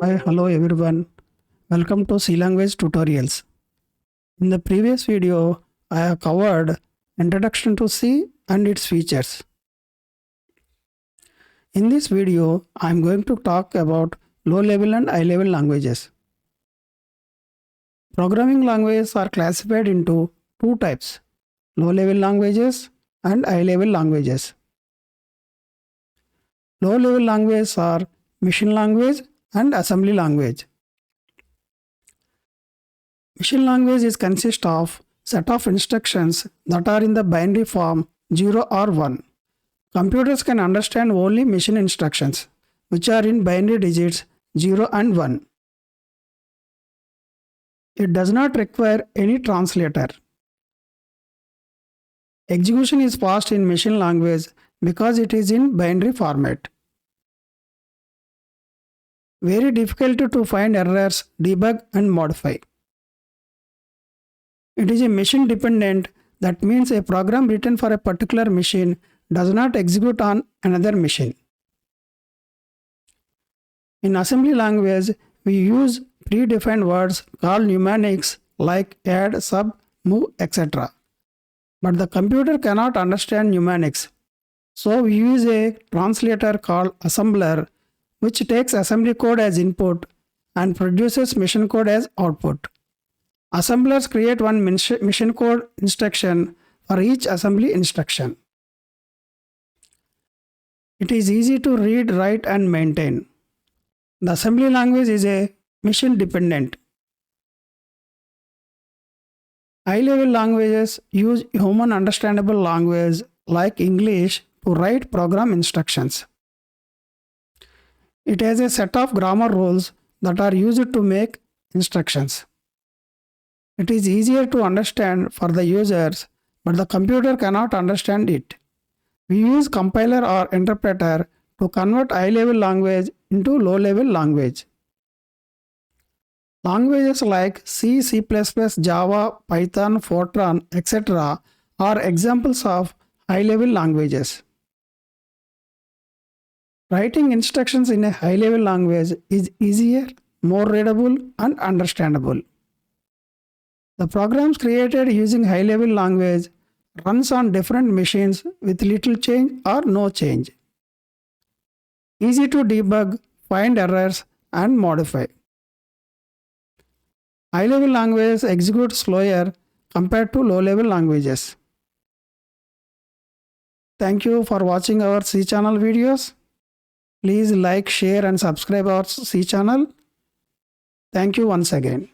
Hi, hello everyone. Welcome to C language tutorials. In the previous video, I have covered introduction to C and its features. In this video, I am going to talk about low-level and high-level languages. Programming languages are classified into two types, low-level languages and high-level languages. Low-level languages are machine language and assembly language. Machine language is consist of set of instructions that are in the binary form 0 or 1. Computers can understand only machine instructions, which are in binary digits 0 and 1. It does not require any translator. Execution is fast in machine language because it is in binary format. Very difficult to find errors, debug and modify. It is a machine dependent, that means a program written for a particular machine does not execute on another machine. In assembly language, we use predefined words called mnemonics like add, sub, move, etc. But the computer cannot understand mnemonics. So we use a translator called assembler, which takes assembly code as input and produces machine code as output. Assemblers create one machine code instruction for each assembly instruction. It is easy to read, write and maintain. The assembly language is a machine dependent. High-level languages use human understandable language like English to write program instructions. It has a set of grammar rules that are used to make instructions. It is easier to understand for the users, but the computer cannot understand it. We use compiler or interpreter to convert high-level language into low-level language. Languages like C, C++, Java, Python, Fortran, etc. are examples of high-level languages. Writing instructions in a high-level language is easier, more readable, and understandable. The programs created using high-level language runs on different machines with little change or no change. Easy to debug, find errors, and modify. High-level languages execute slower compared to low-level languages. Thank you for watching our C channel videos. Please like, share and subscribe our C channel. Thank you once again.